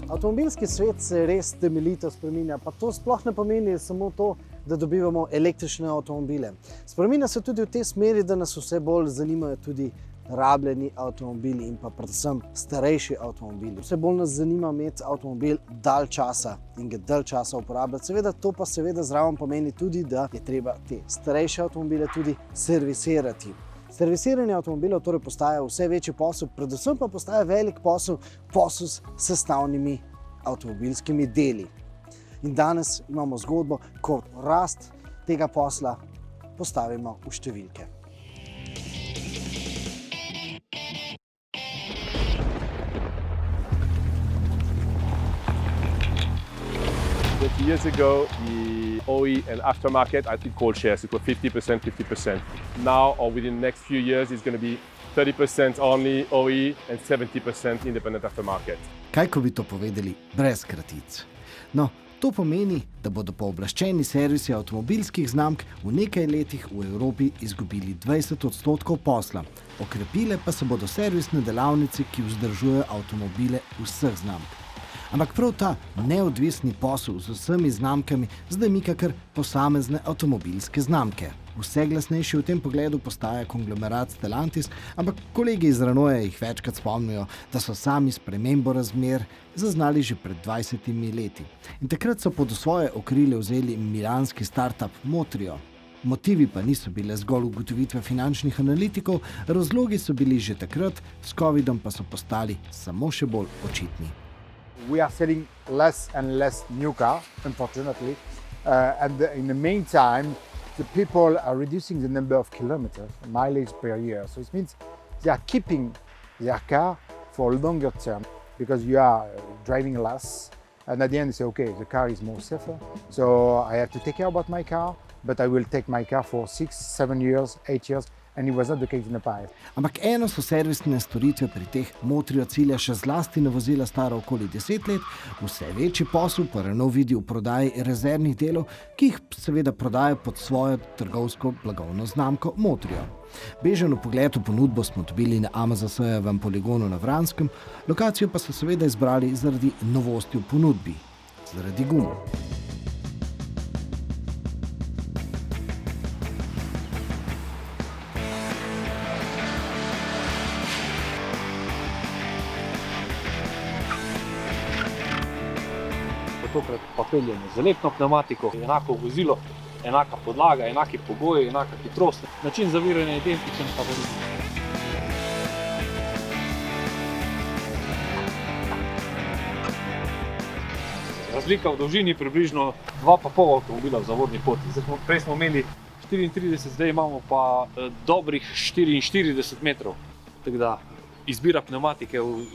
Avtomobilski svet se res temeljito spreminja, pa to sploh ne pomeni samo to, da dobivamo električne avtomobile. Spreminja se tudi v tej smeri, da nas vse bolj zanimajo tudi rabljeni avtomobili in pa predvsem starejši avtomobili. Vse bolj nas zanima imeti avtomobil dalj časa in ga dalj časa uporabljati. Seveda to pa zraven pomeni tudi, da je treba te starejše avtomobile tudi servisirati. Servisiranje avtomobilov torej postaja vse večji posel, predvsem pa postaja velik posel s sestavnimi avtomobilskimi deli. In danes imamo zgodbo, ko rast tega posla postavimo v številke. 20 years ago, the OE and aftermarket, I think, called shares. It was 50%, 50%. Now, or within the next few years, it's going to be 30% only OE and 70% independent aftermarket. Kaj, ko bi to povedali brez kratic? No, to pomeni, da bodo pooblaščeni servisi avtomobilskih znamk v nekaj letih v Evropi izgubili 20% posla. Okrepile pa se bodo servisne delavnice, ki vzdržujejo avtomobile vseh znamk. Ampak prav ta neodvisni posel z vsemi znamkami zdaj mika kar posamezne avtomobilske znamke. Vse glasnejši v tem pogledu postaja konglomerat Stellantis, ampak kolegi iz Renaulta jih večkrat spomnijo, da so sami spremembo razmer zaznali že pred 20 leti. In takrat so pod svoje okrilje vzeli milanski startup Motrio. Motivi pa niso bile zgolj ugotovitve finančnih analitikov, razlogi so bili že takrat, s covidom pa so postali samo še bolj očitni. We are selling less and less new cars, unfortunately, and in the meantime, the people are reducing the number of kilometers, mileage per year. So it means they are keeping their car for a longer term because you are driving less, and at the end they say, okay, the car is more safer, so I have to take care about my car, but I will take my car for 6, 7 years, 8 years. And it was not the case in the past. Ampak eno so servisne storitve pri teh Motrio cilja še zlasti na vozila stara okoli 10 let, vse večji posel pa Renault vidi v prodaji rezervnih delov, ki jih seveda prodajo pod svojo trgovsko blagovno znamko Motrio. Bežen vpogled v ponudbo smo dobili na Amazonsovem poligonu na Vranskem, lokacijo pa so seveda izbrali zaradi novosti v ponudbi, zaradi gum. Tokrat pa peljemo z letno pnevmatiko, enako vozilo, enaka podlaga, enaki pogoji, enaka hitrost. Način zaviranja je identičen, pa bo razlika v dolžini približno 2,5 avtomobila v zavorni poti. Prej smo imeli 34, zdaj imamo pa dobrih 44 metrov. Tako da izbira pnevmatike v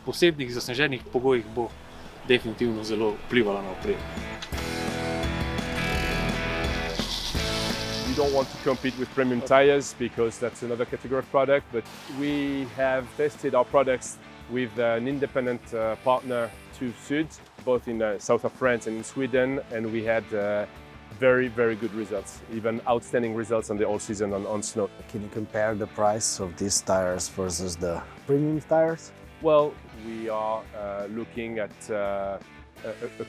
posebnih zasneženih pogojih bo definitivno zelo vplivala na opremo. We don't want to compete with premium tires because that's another category of product, but we have tested our products with an independent partner to Sud, both in south of France and in Sweden, and we had very, very good results, even outstanding results on the all season on snow. Can you compare the price of these tires versus the premium tires? Well, we are looking at a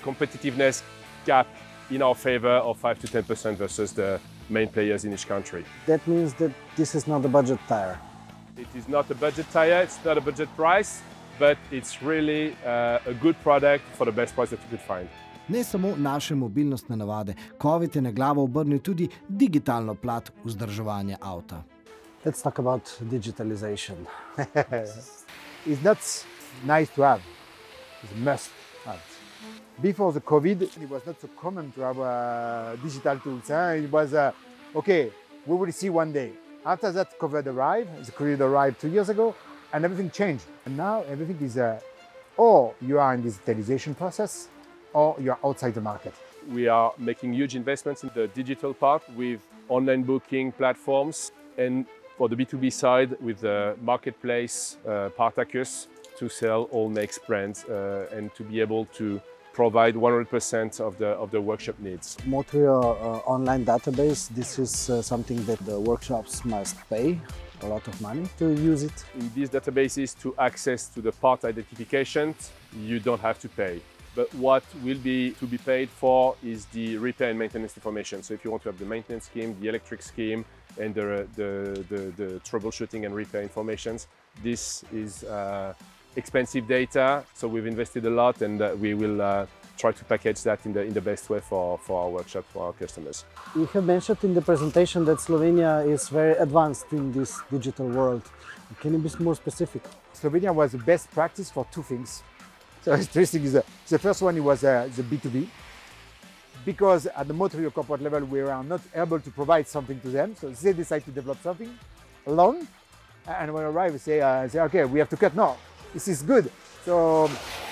competitiveness gap in our favor of 5 to 10% versus the main players in each country. That means that this is not a budget tire. It is not a budget tire, it's not a budget price, but it's really a good product for the best price that you could find. Ne samo naše mobilnostne navade, COVID je na glavo obrnil tudi digitalno plat vzdrževanja avta. Let's talk about digitalization. It's not nice to have, it's a must have. Before the COVID, it was not so common to have digital tools. It was, okay, we will see one day. After that, COVID arrived 2 years ago, and everything changed. And now everything is, or you are in digitalization process, or you are outside the market. We are making huge investments in the digital part with online booking platforms, and for the B2B side with the marketplace Partacus to sell all makes brands and to be able to provide 100% of the workshop needs. Motrio online database, this is something that the workshops must pay a lot of money to use it. In these databases to access to the part identification, you don't have to pay. But what will be to be paid for is the repair and maintenance information. So if you want to have the maintenance scheme, the electric scheme, and the troubleshooting and repair informations, this is expensive data. So we've invested a lot, and we will try to package that in the best way for our workshop, for our customers. You have mentioned in the presentation that Slovenia is very advanced in this digital world. Can you be more specific? Slovenia was the best practice for two things. So interesting is the first one was the B2B, because at the motor vehicle corporate level we were not able to provide something to them, so they decide to develop something alone, and when we arrive we say okay, we have to cut. No, this is good. So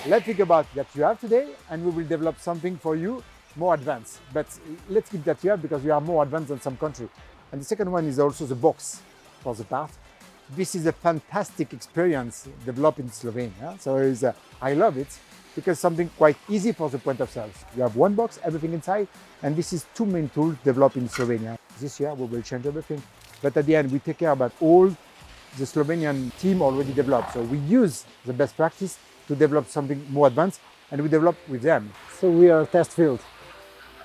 let's think about that you have today, and we will develop something for you more advanced. But let's keep that you have because we are more advanced than some country. And the second one is also the box for the part. This is a fantastic experience developed in Slovenia. So I love it because it's something quite easy for the point of sales. You have one box, everything inside, and this is two main tools developed in Slovenia. This year we will change everything, but at the end we take care about all the Slovenian team already developed. So we use the best practice to develop something more advanced, and we develop with them. So we are test field.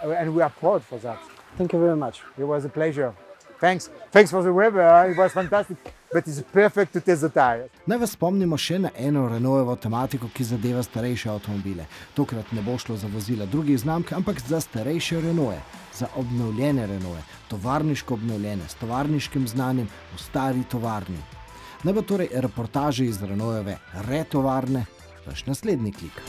And we are proud for that. Thank you very much. It was a pleasure. Thanks for the weather, it was fantastic, but it's perfect to test the tires. Naj vas spomnimo še na eno Renaultovo tematiko, ki zadeva starejše avtomobile. Tokrat ne bo šlo za vozila drugih znamk, ampak za starejše Renaulte, za obnovljene Renaulte, tovarniško obnovljene, s tovarniškim znanjem v stari tovarni. Naj bo torej reportaže iz Renaultove retovarne vaš naslednji klik.